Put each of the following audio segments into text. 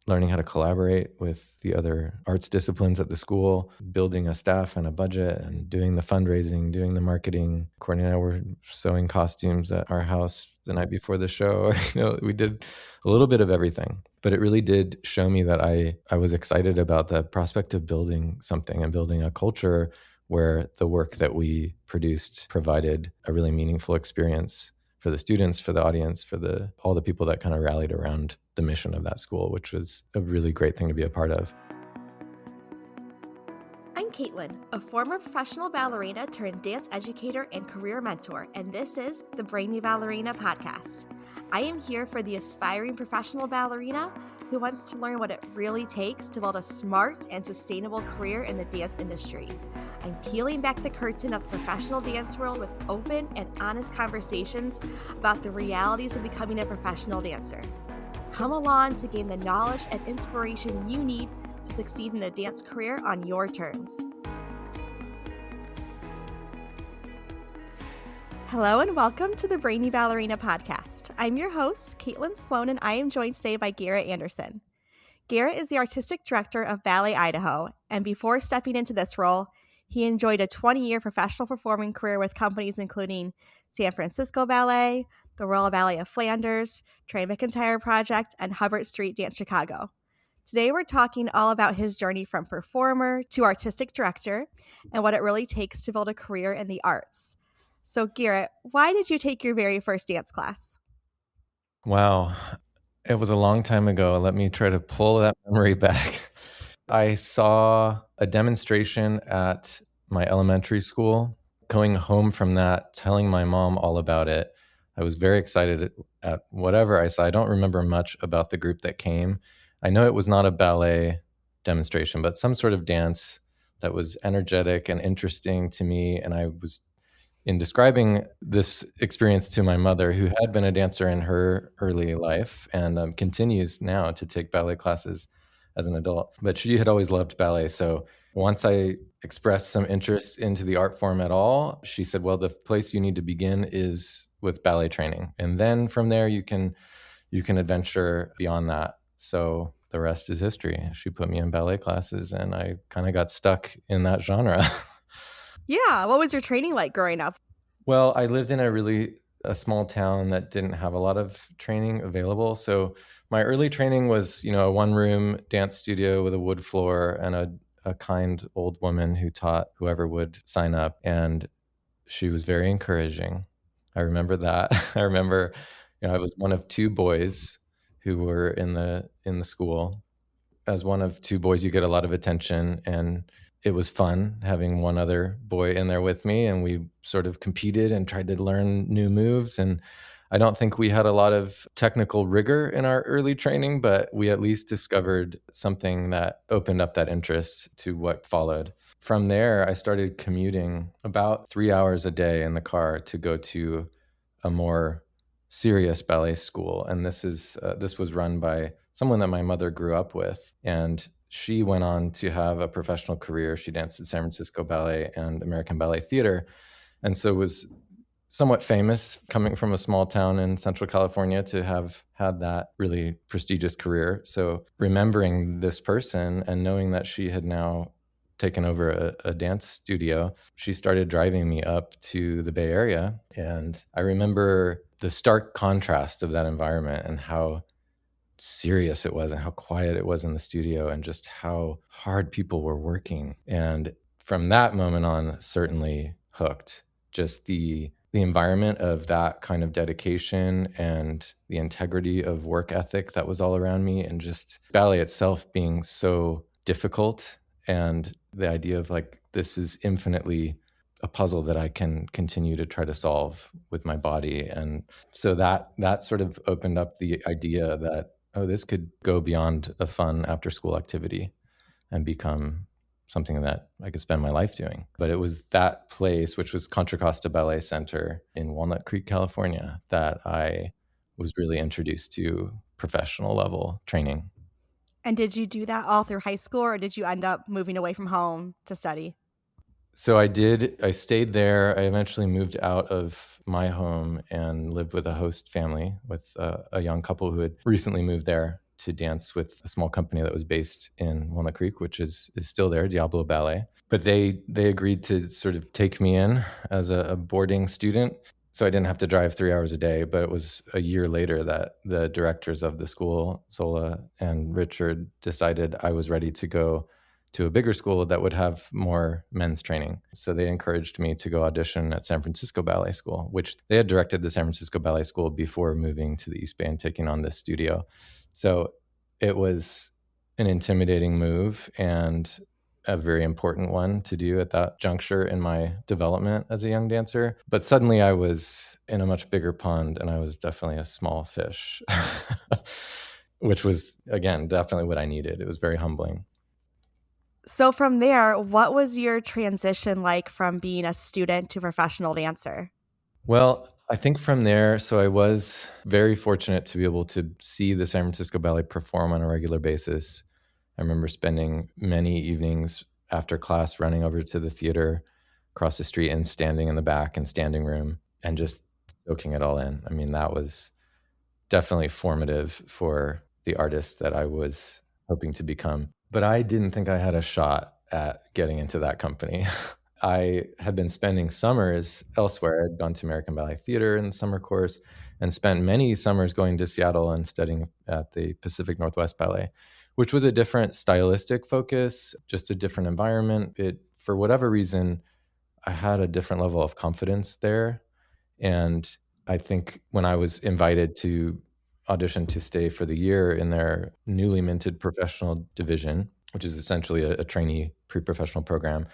learning how to collaborate with the other arts disciplines at the school, building a staff and a budget, and doing the fundraising, doing the marketing. Courtney and I were sewing costumes at our house the night before the show. We did a little bit of everything. But it really did show me that I was excited about the prospect of building something and building a culture where the work that we produced provided a really meaningful experience for the students, for the audience, for all the people that kind of rallied around the mission of that school, which was a really great thing to be a part of. I'm Caitlin, a former professional ballerina turned dance educator and career mentor, and this is the Brainy Ballerina Podcast. I am here for the aspiring professional ballerina who wants to learn what it really takes to build a smart and sustainable career in the dance industry. I'm peeling back the curtain of the professional dance world with open and honest conversations about the realities of becoming a professional dancer. Come along to gain the knowledge and inspiration you need to succeed in a dance career on your terms. Hello and welcome to the Brainy Ballerina Podcast. I'm your host, Caitlin Sloan, and I am joined today by Garrett Anderson. Garrett is the Artistic Director of Ballet Idaho, and before stepping into this role, he enjoyed a 20-year professional performing career with companies including San Francisco Ballet, the Royal Ballet of Flanders, Trey McIntyre Project, and Hubbard Street Dance Chicago. Today we're talking all about his journey from performer to artistic director and what it really takes to build a career in the arts. So Garrett, why did you take your very first dance class? Wow, it was a long time ago. Let me try to pull that memory back. I saw a demonstration at my elementary school. Going home from that, telling my mom all about it, I was very excited at whatever I saw. I don't remember much about the group that came. I know it was not a ballet demonstration, but some sort of dance that was energetic and interesting to me. And I was, in describing this experience to my mother, who had been a dancer in her early life and continues now to take ballet classes as an adult. But she had always loved ballet. So once I expressed some interest into the art form at all, she said, well, the place you need to begin is with ballet training. And then from there, you can adventure beyond that. So the rest is history. She put me in ballet classes and I kind of got stuck in that genre. Yeah. What was your training like growing up? Well, I lived in a small town that didn't have a lot of training available. So my early training was, a one-room dance studio with a wood floor and a kind old woman who taught whoever would sign up. And she was very encouraging. I remember that. I remember, I was one of two boys who were in the school. As one of two boys, you get a lot of attention, and it was fun having one other boy in there with me, and we sort of competed and tried to learn new moves. And I don't think we had a lot of technical rigor in our early training, but we at least discovered something that opened up that interest to what followed. From there, I started commuting about 3 hours a day in the car to go to a more serious ballet school. And this was run by someone that my mother grew up with. And she went on to have a professional career. She danced at San Francisco Ballet and American Ballet Theater. And so was somewhat famous, coming from a small town in Central California, to have had that really prestigious career. So remembering this person and knowing that she had now taken over a dance studio, she started driving me up to the Bay Area. And I remember the stark contrast of that environment and how serious it was and how quiet it was in the studio and just how hard people were working. And from that moment on, certainly hooked. Just the environment of that kind of dedication and the integrity of work ethic that was all around me, and just ballet itself being so difficult, and the idea of this is infinitely a puzzle that I can continue to try to solve with my body. And so that sort of opened up the idea that, this could go beyond a fun after school activity and become something that I could spend my life doing. But it was that place, which was Contra Costa Ballet Center in Walnut Creek, California, that I was really introduced to professional level training. And did you do that all through high school, or did you end up moving away from home to study? So I did. I stayed there. I eventually moved out of my home and lived with a host family, with a young couple who had recently moved there. to dance with a small company that was based in Walnut Creek, which is still there, Diablo Ballet. But they agreed to sort of take me in as a boarding student. So I didn't have to drive 3 hours a day, but it was a year later that the directors of the school, Zola and Richard, decided I was ready to go to a bigger school that would have more men's training. So they encouraged me to go audition at San Francisco Ballet School, which they had directed the San Francisco Ballet School before moving to the East Bay and taking on this studio. So it was an intimidating move and a very important one to do at that juncture in my development as a young dancer. But suddenly I was in a much bigger pond and I was definitely a small fish, which was, again, definitely what I needed. It was very humbling. So from there, what was your transition like from being a student to professional dancer? Well, I think from there, so I was very fortunate to be able to see the San Francisco Ballet perform on a regular basis. I remember spending many evenings after class running over to the theater across the street and standing in the back and standing room and just soaking it all in. I mean, that was definitely formative for the artist that I was hoping to become. But I didn't think I had a shot at getting into that company. I had been spending summers elsewhere. I'd gone to American Ballet Theater in the summer course and spent many summers going to Seattle and studying at the Pacific Northwest Ballet, which was a different stylistic focus, just a different environment. For whatever reason, I had a different level of confidence there. And I think when I was invited to audition to stay for the year in their newly minted professional division, which is essentially a trainee pre-professional program,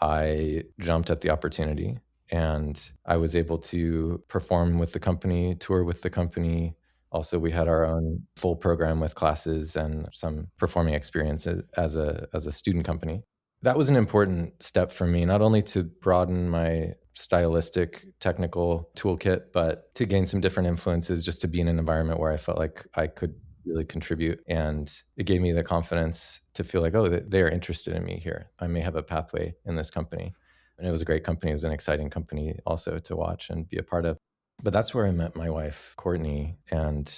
I jumped at the opportunity and I was able to perform with the company, tour with the company. Also, we had our own full program with classes and some performing experiences as a student company. That was an important step for me, not only to broaden my stylistic, technical toolkit, but to gain some different influences, just to be in an environment where I felt like I could really contribute. And it gave me the confidence to feel like, oh, they are interested in me here. I may have a pathway in this company. And it was a great company. It was an exciting company also to watch and be a part of. But that's where I met my wife, Courtney. And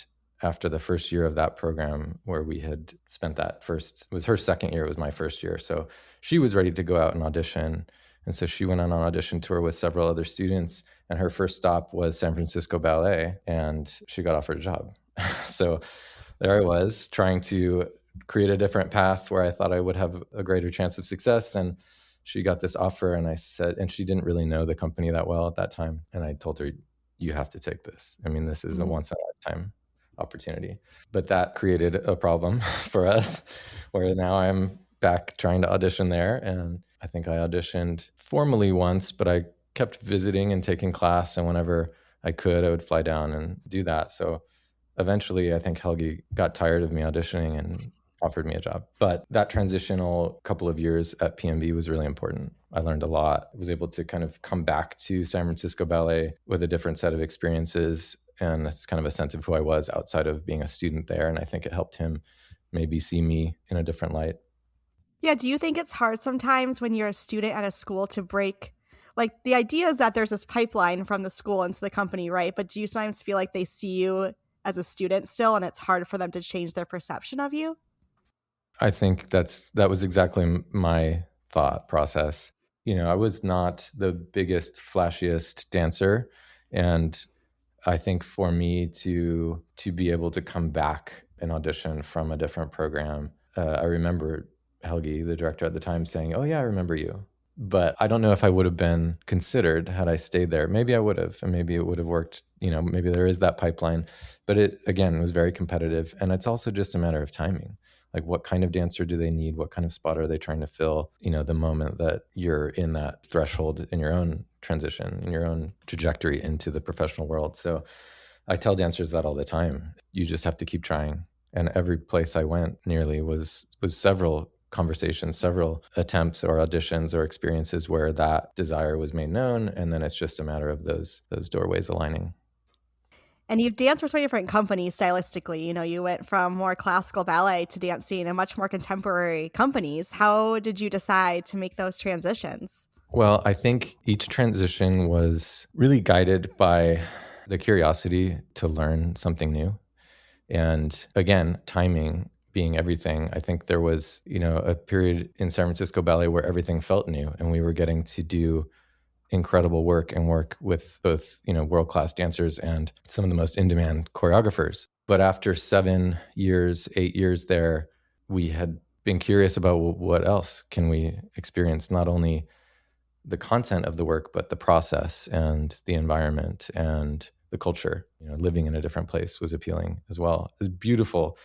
after the first year of that program, where we had spent it was her second year, it was my first year. So she was ready to go out and audition. And so she went on an audition tour with several other students. And her first stop was San Francisco Ballet. And she got offered a job. So there I was trying to create a different path where I thought I would have a greater chance of success. And she got this offer and she didn't really know the company that well at that time. And I told her, you have to take this. I mean, this is a once in a lifetime opportunity. But that created a problem for us where now I'm back trying to audition there. And I think I auditioned formally once, but I kept visiting and taking class. And whenever I could, I would fly down and do that. So eventually, I think Helgi got tired of me auditioning and offered me a job. But that transitional couple of years at PMB was really important. I learned a lot. I was able to kind of come back to San Francisco Ballet with a different set of experiences. And that's kind of a sense of who I was outside of being a student there. And I think it helped him maybe see me in a different light. Yeah. Do you think it's hard sometimes when you're a student at a school to break? Like, the idea is that there's this pipeline from the school into the company, right? But do you sometimes feel like they see you as a student still, and it's hard for them to change their perception of you? I think that was exactly my thought process. I was not the biggest, flashiest dancer. And I think for me to be able to come back and audition from a different program, I remember Helgi, the director at the time, saying, "Oh yeah, I remember you." But I don't know if I would have been considered had I stayed there. Maybe I would have, and maybe it would have worked. Maybe there is that pipeline. But it, again, was very competitive. And it's also just a matter of timing. Like, what kind of dancer do they need? What kind of spot are they trying to fill? The moment that you're in that threshold in your own transition, in your own trajectory into the professional world. So I tell dancers that all the time. You just have to keep trying. And every place I went nearly was several conversations, several attempts or auditions or experiences where that desire was made known. And then it's just a matter of those doorways aligning. And you've danced for so many different companies stylistically. You went from more classical ballet to dancing in much more contemporary companies. How did you decide to make those transitions? Well, I think each transition was really guided by the curiosity to learn something new. And again, timing being everything. I think there was, a period in San Francisco Ballet where everything felt new and we were getting to do incredible work and work with both, world-class dancers and some of the most in-demand choreographers. But after 7 years, 8 years there, we had been curious about what else can we experience, not only the content of the work, but the process and the environment and the culture. Living in a different place was appealing as well. As beautiful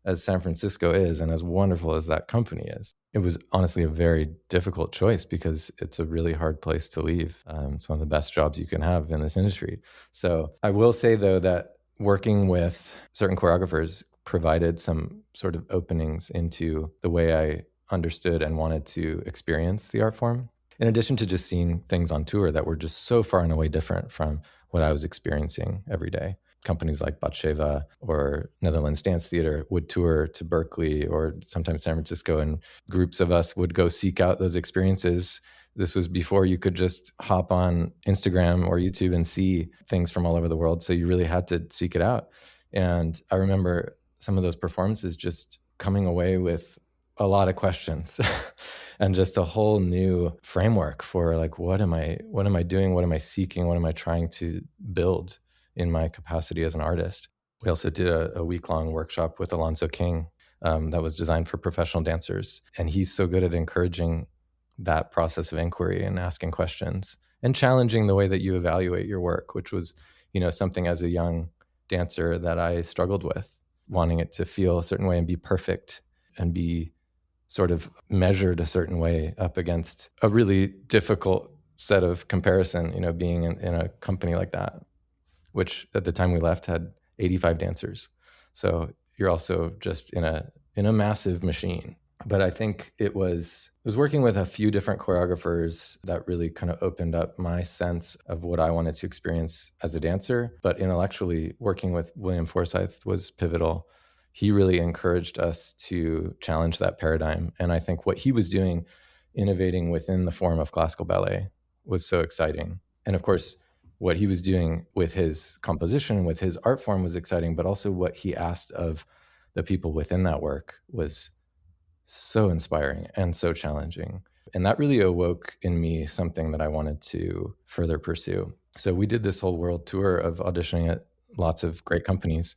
as San Francisco is and as wonderful as that company is, it was honestly a very difficult choice because it's a really hard place to leave. It's one of the best jobs you can have in this industry. So I will say, though, that working with certain choreographers provided some sort of openings into the way I understood and wanted to experience the art form, in addition to just seeing things on tour that were just so far and away different from what I was experiencing every day. Companies like Batsheva or Netherlands Dance Theater would tour to Berkeley or sometimes San Francisco, and groups of us would go seek out those experiences. This was before you could just hop on Instagram or YouTube and see things from all over the world. So you really had to seek it out. And I remember some of those performances just coming away with a lot of questions and just a whole new framework for like, what am I doing? What am I seeking? What am I trying to build in my capacity as an artist? We also did a week-long workshop with Alonso King that was designed for professional dancers. And he's so good at encouraging that process of inquiry and asking questions and challenging the way that you evaluate your work, which was, something as a young dancer that I struggled with, wanting it to feel a certain way and be perfect and be sort of measured a certain way up against a really difficult set of comparison, being in a company like that, which at the time we left had 85 dancers. So you're also just in a massive machine. But I think it was working with a few different choreographers that really kind of opened up my sense of what I wanted to experience as a dancer. But intellectually, working with William Forsythe was pivotal. He really encouraged us to challenge that paradigm. And I think what he was doing, innovating within the form of classical ballet, was so exciting. And of course, what he was doing with his composition, with his art form was exciting, but also what he asked of the people within that work was so inspiring and so challenging. And that really awoke in me something that I wanted to further pursue. So we did this whole world tour of auditioning at lots of great companies.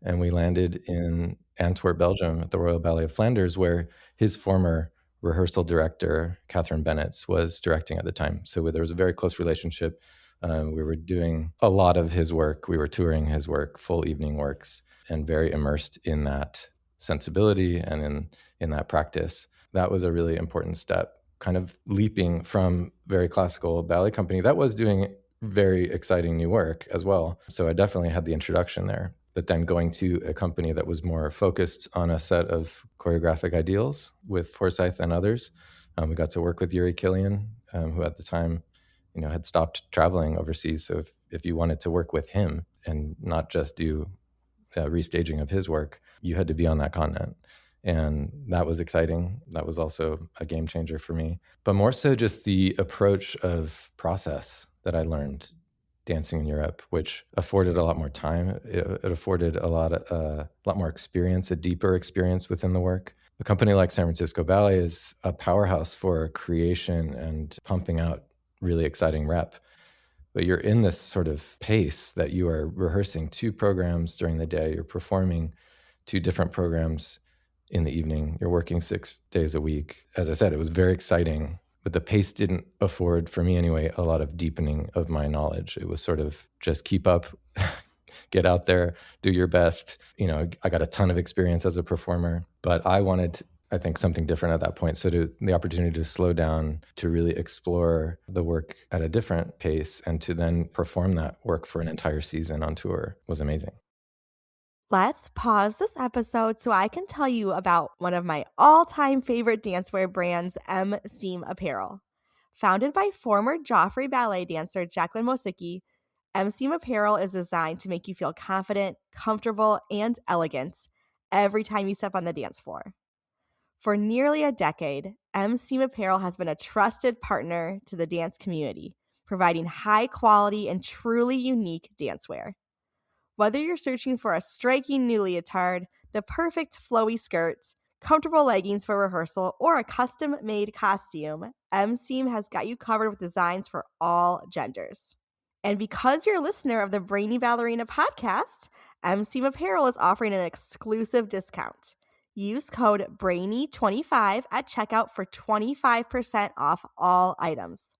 And we landed in Antwerp, Belgium at the Royal Ballet of Flanders, where his former rehearsal director, Catherine Bennett, was directing at the time. So there was a very close relationship. We were doing a lot of his work. We were touring his work, full evening works, and very immersed in that sensibility and in that practice. That was a really important step, kind of leaping from very classical ballet company that was doing very exciting new work as well. So I definitely had the introduction there. But then going to a company that was more focused on a set of choreographic ideals with Forsythe and others. We got to work with Yuri Killian, who at the time, had stopped traveling overseas. So if you wanted to work with him and not just do restaging of his work, you had to be on that continent. And that was exciting. That was also a game changer for me. But more so just the approach of process that I learned dancing in Europe, which afforded a lot more time. It afforded a lot more experience, a deeper experience within the work. A company like San Francisco Ballet is a powerhouse for creation and pumping out really exciting rep. But you're in this sort of pace that you are rehearsing 2 programs during the day. You're performing 2 different programs in the evening. You're working 6 days a week. As I said, it was very exciting, but the pace didn't afford, for me anyway, a lot of deepening of my knowledge. It was sort of just keep up, get out there, do your best. I got a ton of experience as a performer, but I wanted, I think, something different at that point. So the opportunity to slow down, to really explore the work at a different pace, and to then perform that work for an entire season on tour was amazing. Let's pause this episode so I can tell you about one of my all-time favorite dancewear brands, M Seam Apparel. Founded by former Joffrey ballet dancer Jacqueline Mosicki, M Seam Apparel is designed to make you feel confident, comfortable, and elegant every time you step on the dance floor. For nearly a decade, M Seam Apparel has been a trusted partner to the dance community, providing high-quality and truly unique dancewear. Whether you're searching for a striking new leotard, the perfect flowy skirt, comfortable leggings for rehearsal, or a custom-made costume, MSeam has got you covered with designs for all genders. And because you're a listener of the Brainy Ballerina Podcast, MSeam Apparel is offering an exclusive discount. Use code BRAINY25 at checkout for 25% off all items.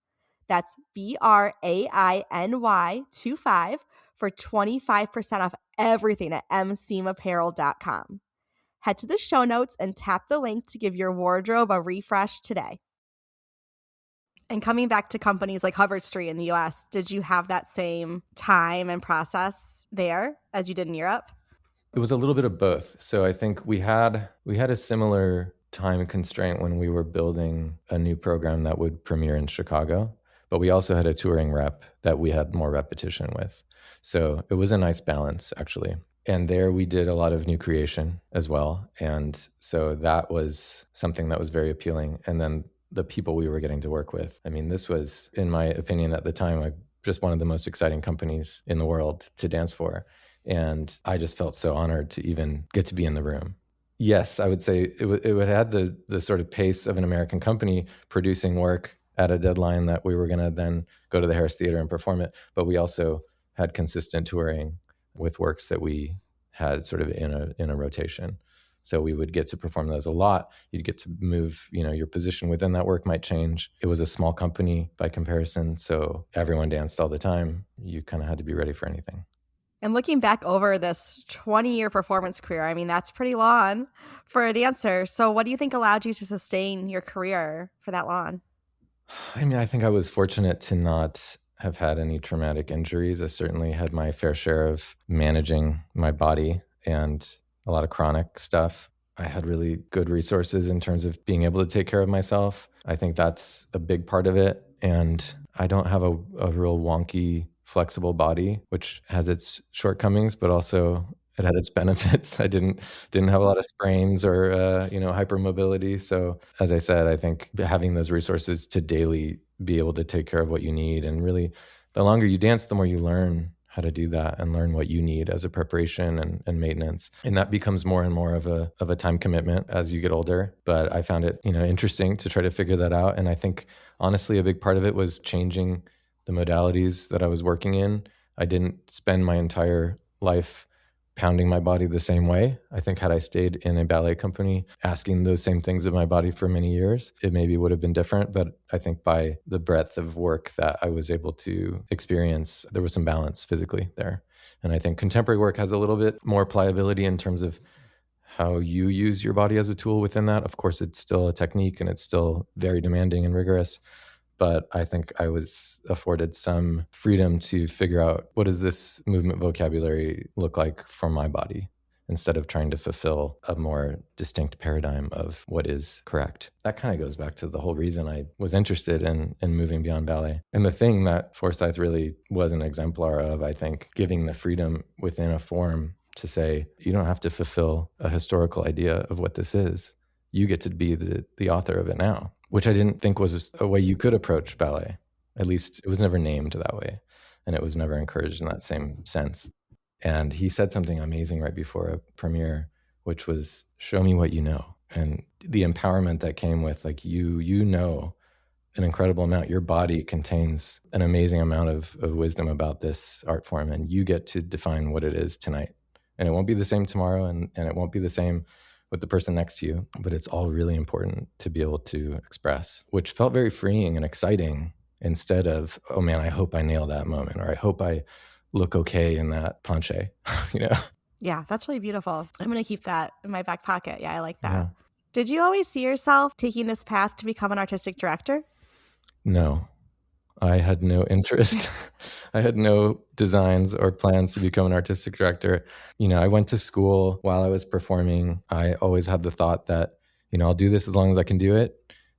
That's BRAINY25 for 25% off everything at mseamapparel.com. Head to the show notes and tap the link to give your wardrobe a refresh today. And coming back to companies like Hubbard Street in the US, did you have that same time and process there as you did in Europe? It was a little bit of both. So I think we had a similar time constraint when we were building a new program that would premiere in Chicago, but we also had a touring rep that we had more repetition with. So it was a nice balance, actually. And there we did a lot of new creation as well. And so that was something that was very appealing. And then the people we were getting to work with. I mean, this was, in my opinion at the time, just one of the most exciting companies in the world to dance for. And I just felt so honored to even get to be in the room. Yes, I would say it had the sort of pace of an American company producing work at a deadline that we were going to then go to the Harris Theater and perform it. But we also had consistent touring with works that we had sort of in a rotation. So we would get to perform those a lot. You'd get to move, your position within that work might change. It was a small company by comparison, so everyone danced all the time. You kind of had to be ready for anything. And looking back over this 20-year performance career, I mean, that's pretty long for a dancer. So what do you think allowed you to sustain your career for that long? I mean, I think I was fortunate to not have had any traumatic injuries. I certainly had my fair share of managing my body and a lot of chronic stuff. I had really good resources in terms of being able to take care of myself. I think that's a big part of it. And I don't have a real wonky, flexible body, which has its shortcomings, but also it had its benefits. I didn't have a lot of sprains or hypermobility. So as I said, I think having those resources to daily be able to take care of what you need, and really the longer you dance, the more you learn how to do that and learn what you need as a preparation and maintenance. And that becomes more and more of a time commitment as you get older. But I found it, interesting to try to figure that out. And I think honestly, a big part of it was changing the modalities that I was working in. I didn't spend my entire life pounding my body the same way. I think had I stayed in a ballet company asking those same things of my body for many years, it maybe would have been different. But I think by the breadth of work that I was able to experience, there was some balance physically there. And I think contemporary work has a little bit more pliability in terms of how you use your body as a tool within that. Of course, it's still a technique and it's still very demanding and rigorous. But I think I was afforded some freedom to figure out, what does this movement vocabulary look like for my body, instead of trying to fulfill a more distinct paradigm of what is correct. That kind of goes back to the whole reason I was interested in moving beyond ballet. And the thing that Forsyth really was an exemplar of, I think, giving the freedom within a form to say, you don't have to fulfill a historical idea of what this is. You get to be the author of it now, which I didn't think was a way you could approach ballet. At least it was never named that way, and it was never encouraged in that same sense. And he said something amazing right before a premiere, which was, show me what you know. And the empowerment that came with, like, you know an incredible amount. Your body contains an amazing amount of wisdom about this art form, and you get to define what it is tonight. And it won't be the same tomorrow, and it won't be the same with the person next to you, but it's all really important to be able to express, which felt very freeing and exciting, instead of, oh man, I hope I nail that moment, or I hope I look okay in that penché, Yeah, that's really beautiful. I'm going to keep that in my back pocket. Yeah, I like that. Yeah. Did you always see yourself taking this path to become an artistic director? No, I had no interest. I had no designs or plans to become an artistic director. I went to school while I was performing. I always had the thought that, I'll do this as long as I can do it.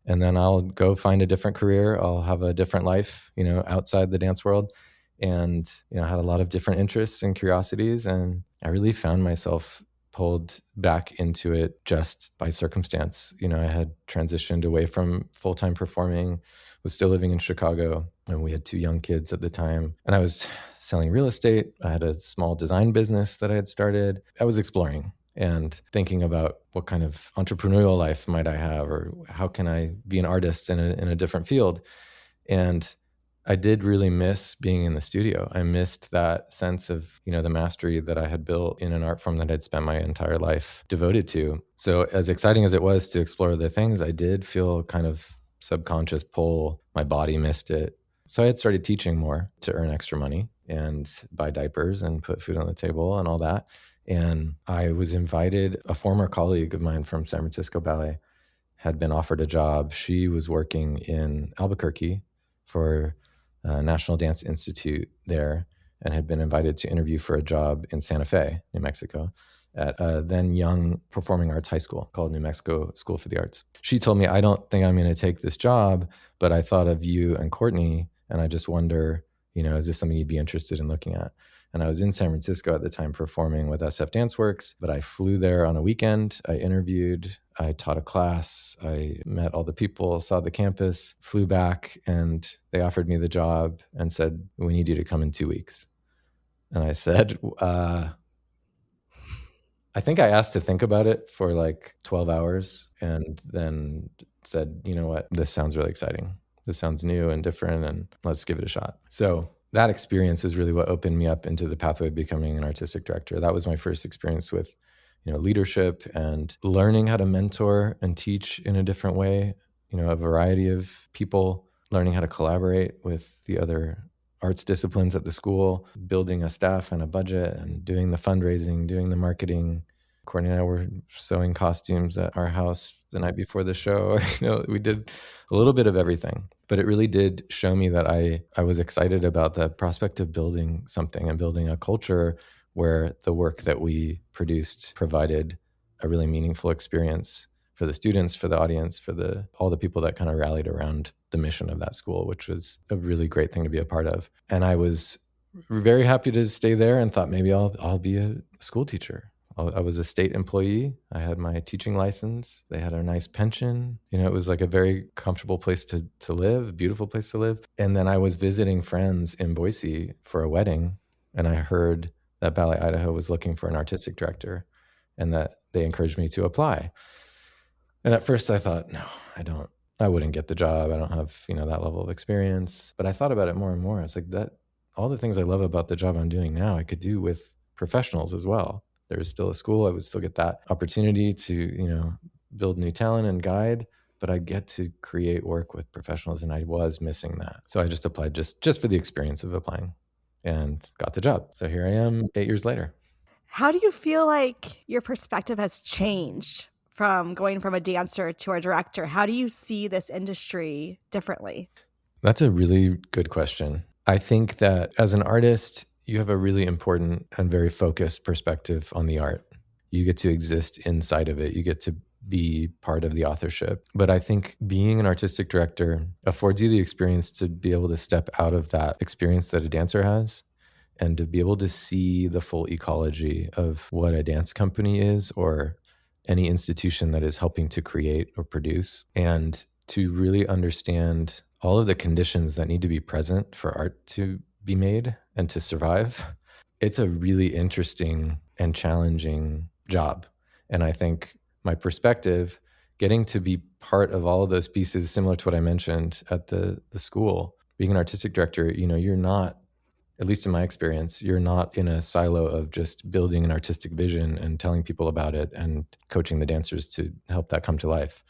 And then I'll go find a different career. I'll have a different life, outside the dance world. And, I had a lot of different interests and curiosities. And I really found myself pulled back into it just by circumstance. I had transitioned away from full-time performing, was still living in Chicago, and we had 2 young kids at the time. And I was selling real estate. I had a small design business that I had started. I was exploring and thinking about what kind of entrepreneurial life might I have, or how can I be an artist in a different field. And I did really miss being in the studio. I missed that sense of, the mastery that I had built in an art form that I'd spent my entire life devoted to. So as exciting as it was to explore other things, I did feel kind of subconscious pull. My body missed it. So I had started teaching more to earn extra money and buy diapers and put food on the table and all that. And I was invited, a former colleague of mine from San Francisco Ballet had been offered a job. She was working in Albuquerque for National Dance Institute there, and had been invited to interview for a job in Santa Fe, New Mexico, at a then young performing arts high school called New Mexico School for the Arts. She told me, I don't think I'm going to take this job, but I thought of you and Courtney, and I just wonder, is this something you'd be interested in looking at? And I was in San Francisco at the time performing with SF Dance Works, but I flew there on a weekend. I interviewed, I taught a class, I met all the people, saw the campus, flew back, and they offered me the job and said, we need you to come in 2 weeks. And I said, I think I asked to think about it for like 12 hours and then said, you know what, this sounds really exciting. This sounds new and different, and let's give it a shot. So that experience is really what opened me up into the pathway of becoming an artistic director. That was my first experience with, leadership and learning how to mentor and teach in a different way, a variety of people, learning how to collaborate with the other arts disciplines at the school, building a staff and a budget and doing the fundraising, doing the marketing. Courtney and I were sewing costumes at our house the night before the show. We did a little bit of everything, but it really did show me that I was excited about the prospect of building something and building a culture where the work that we produced provided a really meaningful experience for the students, for the audience, for all the people that kind of rallied around the mission of that school, which was a really great thing to be a part of. And I was very happy to stay there and thought maybe I'll be a school teacher. I was a state employee. I had my teaching license. They had a nice pension. It was like a very comfortable place to live, a beautiful place to live. And then I was visiting friends in Boise for a wedding, and I heard that Ballet Idaho was looking for an artistic director and that they encouraged me to apply. And at first I thought, no, I wouldn't get the job. I don't have, that level of experience. But I thought about it more and more. It's like that, all the things I love about the job I'm doing now, I could do with professionals as well. There's still a school. I would still get that opportunity to, build new talent and guide, but I get to create work with professionals, and I was missing that. So I just applied just for the experience of applying and got the job. So here I am 8 years later. How do you feel like your perspective has changed from going from a dancer to a director? How do you see this industry differently? That's a really good question. I think that as an artist, you have a really important and very focused perspective on the art. You get to exist inside of it. You get to be part of the authorship. But I think being an artistic director affords you the experience to be able to step out of that experience that a dancer has and to be able to see the full ecology of what a dance company is or any institution that is helping to create or produce, and to really understand all of the conditions that need to be present for art to be made and to survive. It's a really interesting and challenging job. And I think my perspective, getting to be part of all of those pieces, similar to what I mentioned at the school, being an artistic director, you're not, at least in my experience, you're not in a silo of just building an artistic vision and telling people about it and coaching the dancers to help that come to life.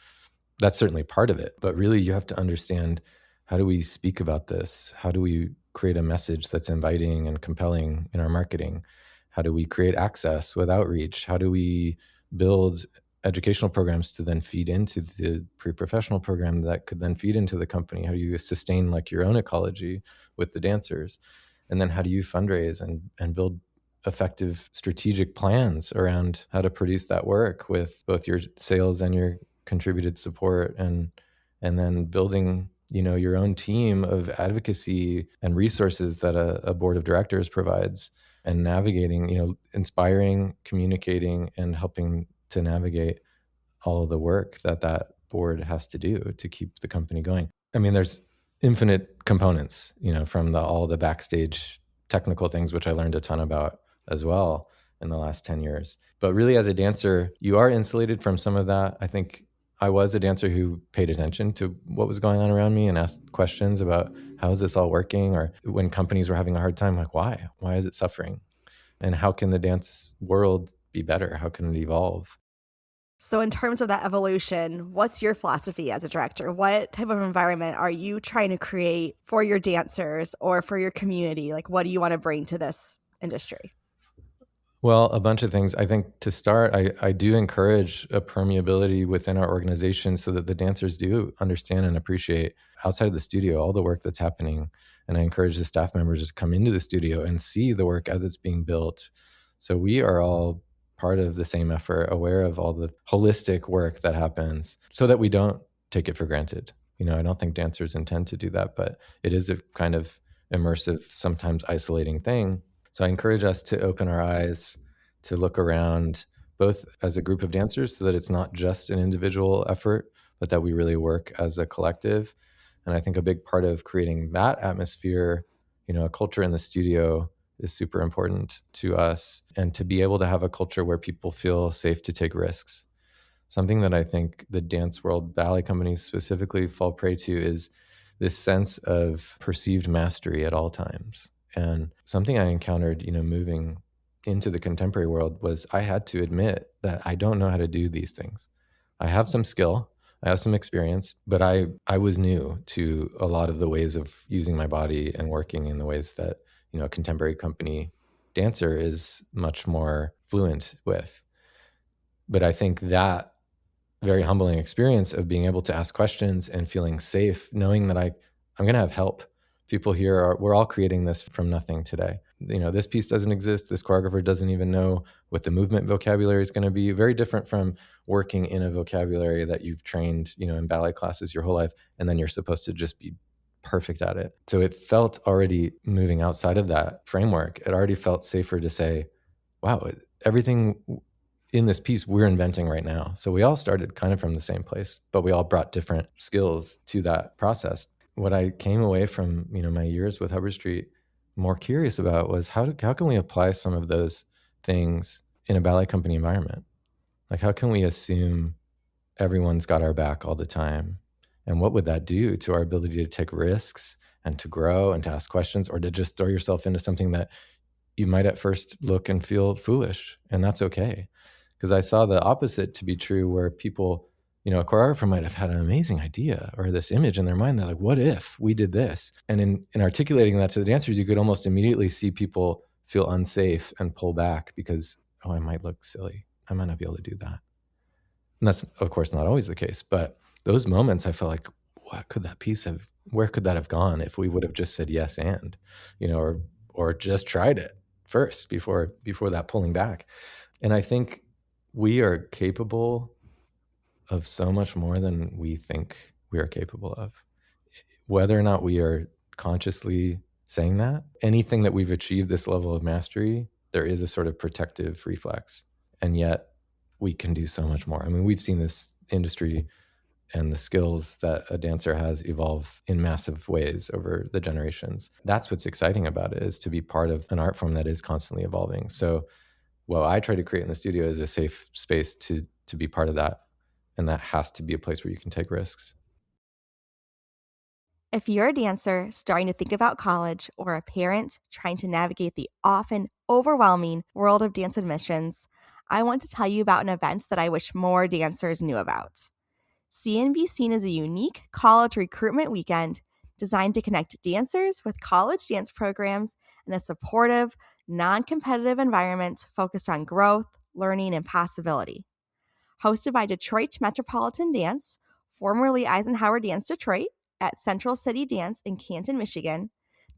That's certainly part of it. But really, you have to understand, how do we speak about this? How do we create a message that's inviting and compelling in our marketing? How do we create access with outreach? How do we build educational programs to then feed into the pre-professional program that could then feed into the company? How do you sustain like your own ecology with the dancers? And then how do you fundraise and build effective strategic plans around how to produce that work with both your sales and your contributed support, and then building, your own team of advocacy and resources that a board of directors provides and navigating, inspiring, communicating, and helping to navigate all of the work that board has to do to keep the company going. I mean, there's infinite components, from all the backstage technical things, which I learned a ton about as well in the last 10 years. But really, as a dancer, you are insulated from some of that. I think I was a dancer who paid attention to what was going on around me and asked questions about how is this all working? Or when companies were having a hard time, like, why? Why is it suffering? And how can the dance world be better? How can it evolve? So in terms of that evolution, what's your philosophy as a director? What type of environment are you trying to create for your dancers or for your community? Like, what do you want to bring to this industry? Well, a bunch of things. I think to start, I do encourage a permeability within our organization so that the dancers do understand and appreciate outside of the studio all the work that's happening. And I encourage the staff members to come into the studio and see the work as it's being built. So we are all part of the same effort, aware of all the holistic work that happens so that we don't take it for granted. I don't think dancers intend to do that, but it is a kind of immersive, sometimes isolating thing. So I encourage us to open our eyes, to look around both as a group of dancers so that it's not just an individual effort, but that we really work as a collective. And I think a big part of creating that atmosphere, a culture in the studio is super important to us, and to be able to have a culture where people feel safe to take risks. Something that I think the dance world, ballet companies specifically, fall prey to is this sense of perceived mastery at all times. And something I encountered, moving into the contemporary world was I had to admit that I don't know how to do these things. I have some skill, I have some experience, but I was new to a lot of the ways of using my body and working in the ways that a contemporary company dancer is much more fluent with. But I think that very humbling experience of being able to ask questions and feeling safe, knowing that I'm going to have help. People here we're all creating this from nothing today. This piece doesn't exist. This choreographer doesn't even know what the movement vocabulary is going to be. Very different from working in a vocabulary that you've trained, in ballet classes your whole life, and then you're supposed to just be perfect at it. So it felt already moving outside of that framework. It already felt safer to say, wow, everything in this piece we're inventing right now. So we all started kind of from the same place, but we all brought different skills to that process. What I came away from, my years with Hubbard Street more curious about was how can we apply some of those things in a ballet company environment? Like, how can we assume everyone's got our back all the time? And what would that do to our ability to take risks and to grow and to ask questions, or to just throw yourself into something that you might at first look and feel foolish? And that's okay. Because I saw the opposite to be true, where people, a choreographer might have had an amazing idea or this image in their mind. They're like, what if we did this? And in articulating that to the dancers, you could almost immediately see people feel unsafe and pull back because, I might look silly. I might not be able to do that. And that's, of course, not always the case. But those moments, I felt like, where could that have gone if we would have just said yes and, or just tried it first before that pulling back. And I think we are capable of so much more than we think we are capable of. Whether or not we are consciously saying that, anything that we've achieved this level of mastery, there is a sort of protective reflex. And yet we can do so much more. I mean, we've seen this industry and the skills that a dancer has evolve in massive ways over the generations. That's what's exciting about it, is to be part of an art form that is constantly evolving. So what I try to create in the studio is a safe space to be part of that. And that has to be a place where you can take risks. If you're a dancer starting to think about college, or a parent trying to navigate the often overwhelming world of dance admissions, I want to tell you about an event that I wish more dancers knew about. CNBC is a unique college recruitment weekend designed to connect dancers with college dance programs in a supportive, non-competitive environment focused on growth, learning, and possibility. Hosted by Detroit Metropolitan Dance, formerly Eisenhower Dance Detroit, at Central City Dance in Canton, Michigan,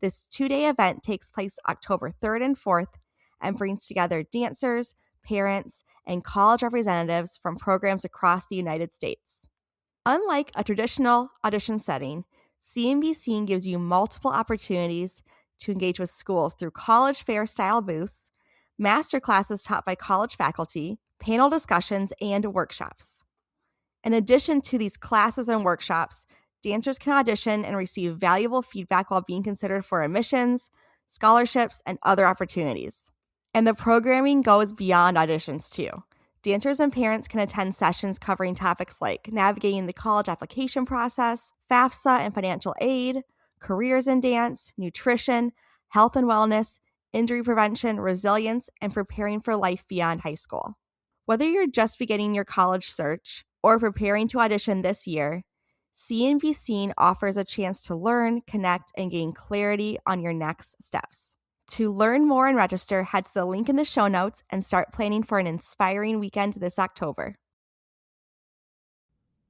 this 2-day event takes place October 3rd and 4th and brings together dancers, parents, and college representatives from programs across the United States. Unlike a traditional audition setting, CNBC gives you multiple opportunities to engage with schools through college fair-style booths, master classes taught by college faculty, panel discussions, and workshops. In addition to these classes and workshops, dancers can audition and receive valuable feedback while being considered for admissions, scholarships, and other opportunities. And the programming goes beyond auditions, too. Dancers and parents can attend sessions covering topics like navigating the college application process, FAFSA and financial aid, careers in dance, nutrition, health and wellness, injury prevention, resilience, and preparing for life beyond high school. Whether you're just beginning your college search or preparing to audition this year, See and Be Seen offers a chance to learn, connect, and gain clarity on your next steps. To learn more and register, head to the link in the show notes and start planning for an inspiring weekend this October.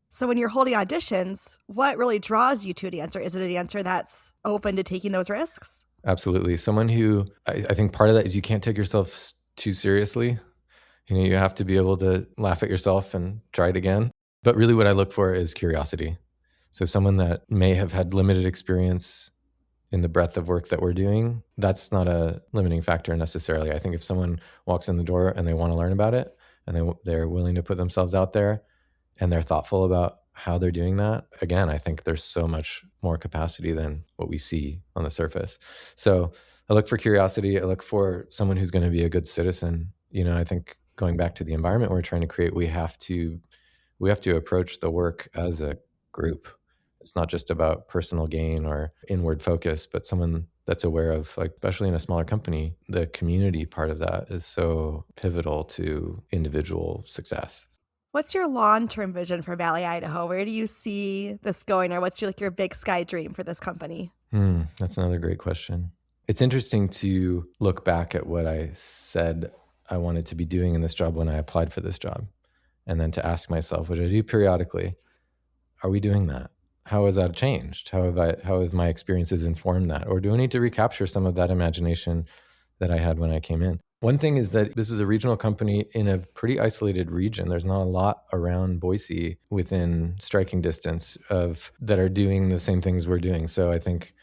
So when you're holding auditions, what really draws you to a dancer? Is it a dancer that's open to taking those risks? Absolutely. Someone who, I think part of that is you can't take yourself too seriously. You have to be able to laugh at yourself and try it again. But really what I look for is curiosity. So someone that may have had limited experience in the breadth of work that we're doing, that's not a limiting factor necessarily. I think if someone walks in the door and they want to learn about it and they're willing to put themselves out there and they're thoughtful about how they're doing that, again, I think there's so much more capacity than what we see on the surface. So I look for curiosity. I look for someone who's going to be a good citizen. I think going back to the environment we're trying to create, we have to approach the work as a group. It's not just about personal gain or inward focus, but someone that's aware of, like, especially in a smaller company, the community part of that is so pivotal to individual success. What's your long-term vision for Ballet Idaho? Where do you see this going, or what's your big sky dream for this company? That's another great question. It's interesting to look back at what I said I wanted to be doing in this job when I applied for this job, and then to ask myself, which I do periodically, are we doing that? How has that changed? How have my experiences informed that? Or do I need to recapture some of that imagination that I had when I came in? One thing is that this is a regional company in a pretty isolated region. There's not a lot around Boise within striking distance that are doing the same things we're doing. So I think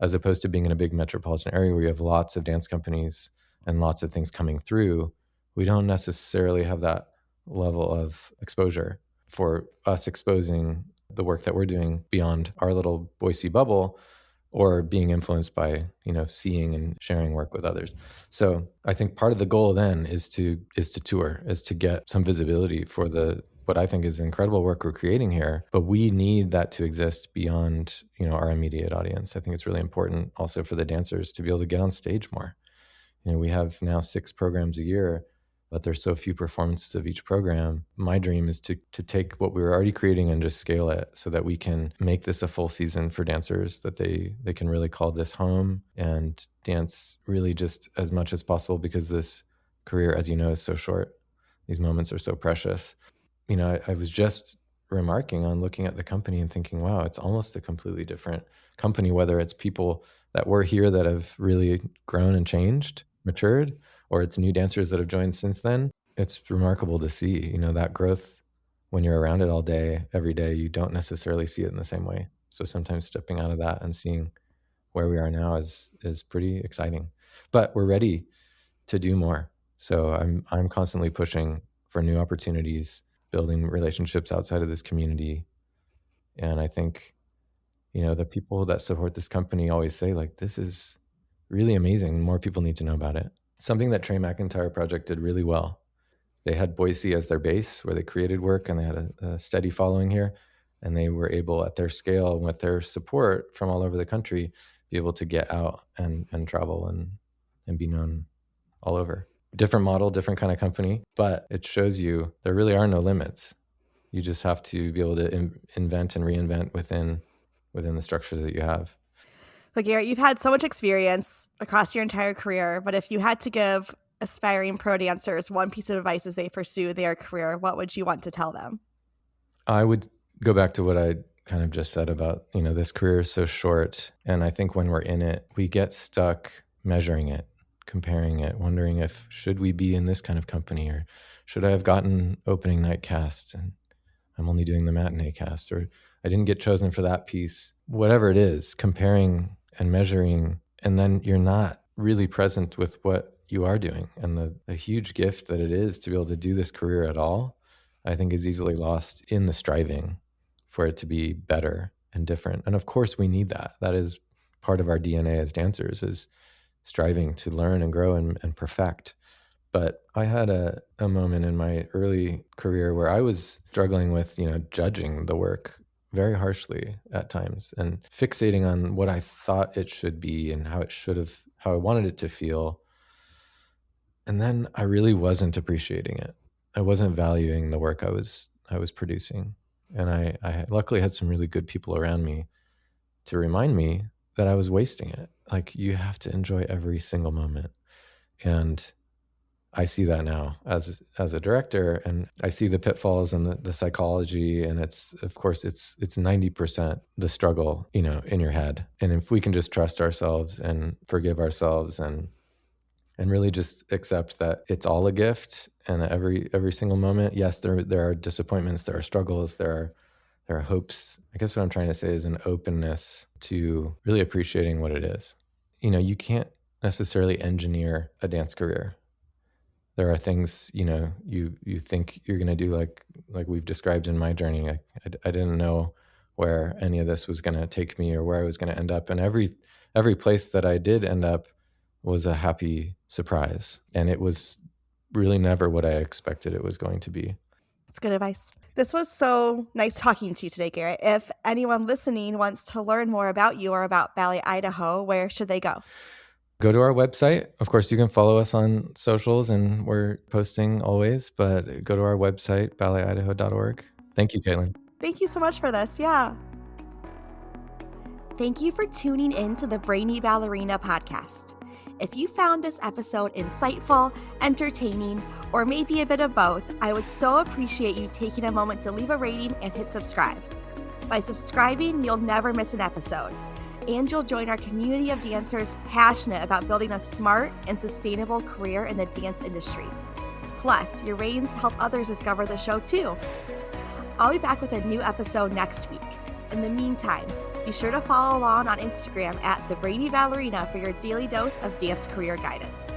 as opposed to being in a big metropolitan area where you have lots of dance companies and lots of things coming through, we don't necessarily have that level of exposure for us exposing the work that we're doing beyond our little Boise bubble, or being influenced by, seeing and sharing work with others. So I think part of the goal then is to tour, is to get some visibility for what I think is incredible work we're creating here. But we need that to exist beyond, our immediate audience. I think it's really important also for the dancers to be able to get on stage more. We have now 6 programs a year, but there's so few performances of each program. My dream is to take what we were already creating and just scale it so that we can make this a full season for dancers, that they can really call this home and dance really just as much as possible, because this career, as you know, is so short. These moments are so precious. I was just remarking on looking at the company and thinking, wow, it's almost a completely different company, whether it's people that were here that have really grown and changed, matured, or it's new dancers that have joined since then. It's remarkable to see, that growth when you're around it all day, every day. You don't necessarily see it in the same way. So sometimes stepping out of that and seeing where we are now is pretty exciting. But we're ready to do more. So I'm constantly pushing for new opportunities, building relationships outside of this community. And I think, the people that support this company always say, like, this is really amazing. More people need to know about it. Something that Trey McIntyre Project did really well. They had Boise as their base where they created work, and they had a steady following here. And they were able, at their scale and with their support from all over the country, be able to get out and travel and be known all over. Different model, different kind of company, but it shows you there really are no limits. You just have to be able to invent and reinvent within the structures that you have. But Garrett, you've had so much experience across your entire career, but if you had to give aspiring pro dancers one piece of advice as they pursue their career, what would you want to tell them? I would go back to what I kind of just said about, this career is so short. And I think when we're in it, we get stuck measuring it, comparing it, wondering if should we be in this kind of company, or should I have gotten opening night cast and I'm only doing the matinee cast, or I didn't get chosen for that piece. Whatever it is, comparing and measuring And then you're not really present with what you are doing. And the huge gift that it is to be able to do this career at all, I think is easily lost in the striving for it to be better and different. And of course we need that. That is part of our DNA as dancers, is striving to learn and grow and perfect. But I had a moment in my early career where I was struggling with, judging the work very harshly at times and fixating on what I thought it should be and how I wanted it to feel. And then I really wasn't appreciating it. I wasn't valuing the work I was producing. And I luckily had some really good people around me to remind me that I was wasting it. Like, you have to enjoy every single moment. And I see that now as a director, and I see the pitfalls and the psychology, and it's 90% the struggle, in your head. And if we can just trust ourselves and forgive ourselves and really just accept that it's all a gift, and every single moment, yes, there are disappointments, there are struggles, there are hopes. I guess what I'm trying to say is an openness to really appreciating what it is. You can't necessarily engineer a dance career. There are things, you think you're going to do, like we've described in my journey. I didn't know where any of this was going to take me or where I was going to end up. And every place that I did end up was a happy surprise. And it was really never what I expected it was going to be. That's good advice. This was so nice talking to you today, Garrett. If anyone listening wants to learn more about you or about Ballet Idaho, where should they go? Go to our website. Of course, you can follow us on socials, and we're posting always, but go to our website, balletidaho.org. Thank you, Caitlin. Thank you so much for this. Yeah. Thank you for tuning in to the Brainy Ballerina Podcast. If you found this episode insightful, entertaining, or maybe a bit of both, I would so appreciate you taking a moment to leave a rating and hit subscribe. By subscribing, you'll never miss an episode. And you'll join our community of dancers passionate about building a smart and sustainable career in the dance industry. Plus, your ratings help others discover the show too. I'll be back with a new episode next week. In the meantime, be sure to follow along on Instagram at The Brainy Ballerina for your daily dose of dance career guidance.